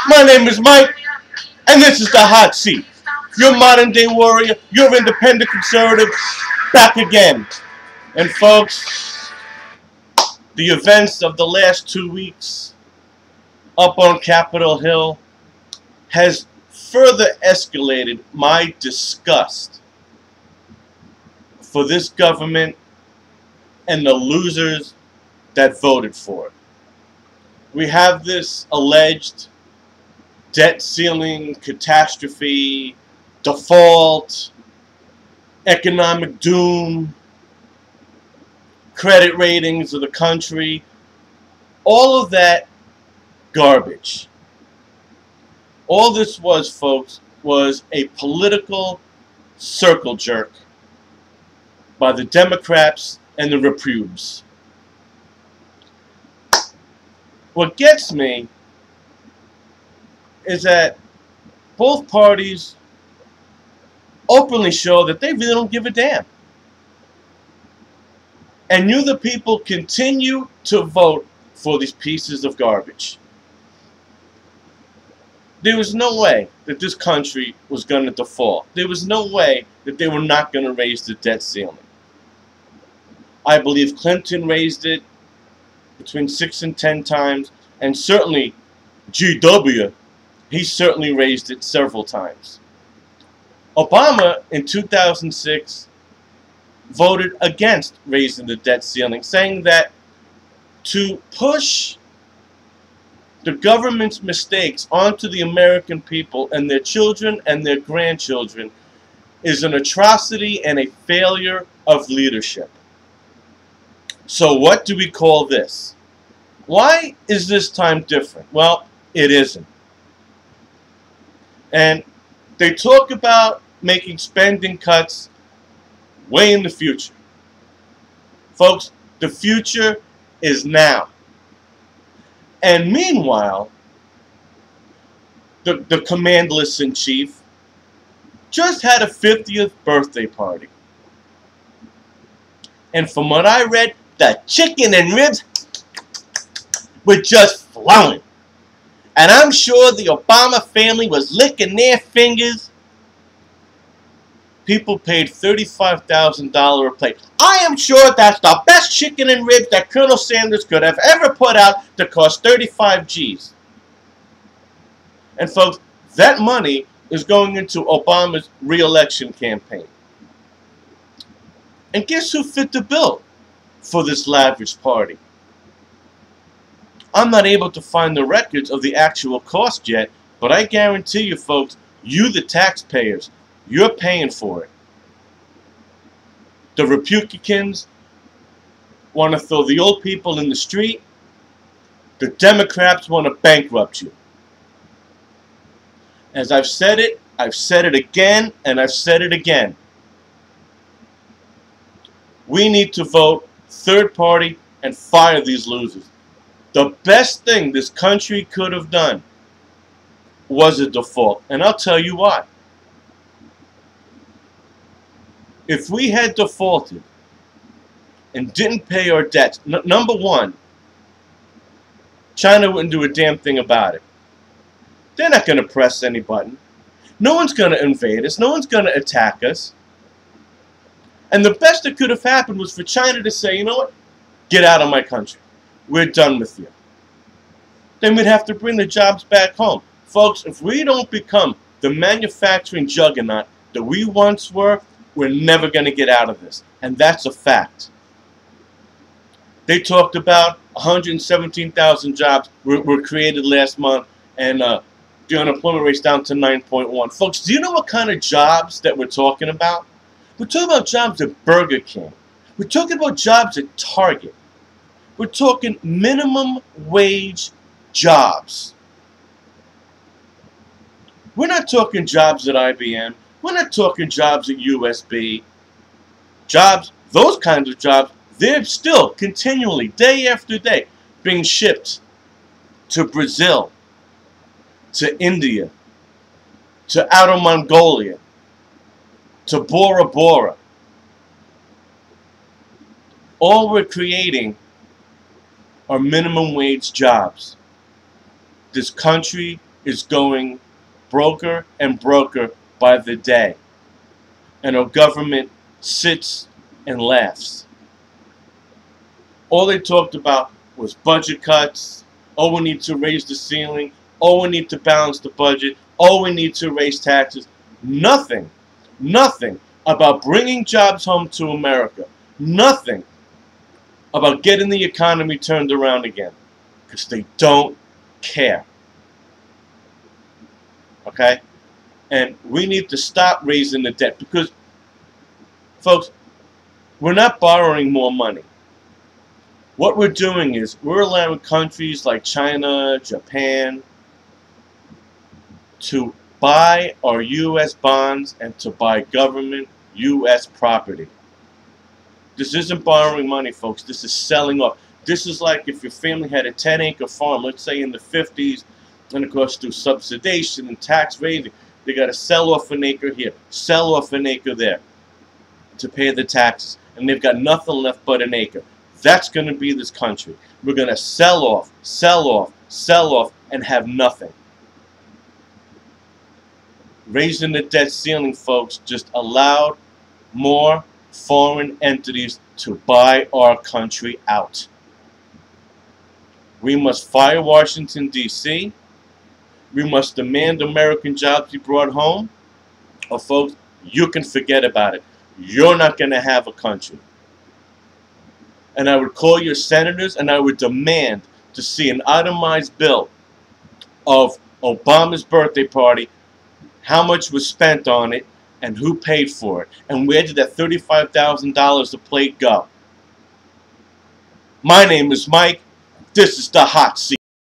My name is Mike, and this is the Hot Seat. Your modern day warrior, your independent conservative, back again. And folks, the events of the last 2 weeks up on Capitol Hill has further escalated my disgust for this government and the losers that voted for it. We have this alleged debt ceiling catastrophe, default, economic doom, credit ratings of the country, all of that garbage. All this was, folks, was a political circle jerk by the Democrats and the reprobes. What gets me is that both parties openly show that they really don't give a damn. And you, the people, continue to vote for these pieces of garbage. There was no way that this country was going to default. There was no way that they were not going to raise the debt ceiling. I believe Clinton raised it between 6 and 10 times, and certainly GW, he certainly raised it several times. Obama in 2006 voted against raising the debt ceiling, saying that to push the government's mistakes onto the American people and their children and their grandchildren is an atrocity and a failure of leadership. So what do we call this? Why is this time different? Well, it isn't. And they talk about making spending cuts way in the future. Folks, the future is now. And meanwhile, the Commander-in-Chief just had a 50th birthday party. And from what I read, the chicken and ribs were just flowing. And I'm sure the Obama family was licking their fingers. People paid $35,000 a plate. I am sure that's the best chicken and ribs that Colonel Sanders could have ever put out to cost 35 G's. And folks, that money is going into Obama's re-election campaign. And guess who fit the bill for this lavish party? I'm not able to find the records of the actual cost yet, but I guarantee you folks, you the taxpayers, you're paying for it. The Republicans want to throw the old people in the street. The Democrats want to bankrupt you. As I've said it again, and I've said it again. We need to vote third party and fire these losers. The best thing this country could have done was a default. And I'll tell you why. If we had defaulted and didn't pay our debts, number one, China wouldn't do a damn thing about it. They're not going to press any button. No one's going to invade us. No one's going to attack us. And the best that could have happened was for China to say, you know what? Get out of my country. We're done with you. Then we'd have to bring the jobs back home. Folks, if we don't become the manufacturing juggernaut that we once were, we're never going to get out of this. And that's a fact. They talked about 117,000 jobs were created last month, and the unemployment rate's down to 9.1. Folks, do you know what kind of jobs that we're talking about? We're talking about jobs at Burger King. We're talking about jobs at Target. We're talking minimum wage jobs. We're not talking jobs at IBM. We're not talking jobs at USB. Jobs, those kinds of jobs, they're still continually, day after day, being shipped to Brazil, to India, to Outer Mongolia, to Bora Bora. All we're creating are minimum wage jobs. This country is going broker and broker by the day. And our government sits and laughs. All they talked about was budget cuts. Oh, we need to raise the ceiling. Oh, we need to balance the budget. Oh, we need to raise taxes. Nothing about bringing jobs home to America. Nothing about getting the economy turned around again. Because they don't care. Okay? And we need to stop raising the debt. Because, folks, we're not borrowing more money. What we're doing is we're allowing countries like China, Japan, to buy our U.S. bonds and to buy government U.S. property. This isn't borrowing money, folks. This is selling off. This is like if your family had a 10-acre farm, let's say in the 50s, and of course through subsidization and tax raising, they got to sell off an acre here, sell off an acre there to pay the taxes, and they've got nothing left but an acre. That's going to be this country. We're going to sell off, and have nothing. Raising the debt ceiling, folks, just allowed more foreign entities to buy our country out. We must fire Washington, D.C. We must demand American jobs be brought home. Or, folks, you can forget about it. You're not going to have a country. And I would call your senators and I would demand to see an itemized bill of Obama's birthday party, how much was spent on it, and who paid for it, and where did that $35,000 a plate go. My name is Mike. This is the Hot Seat.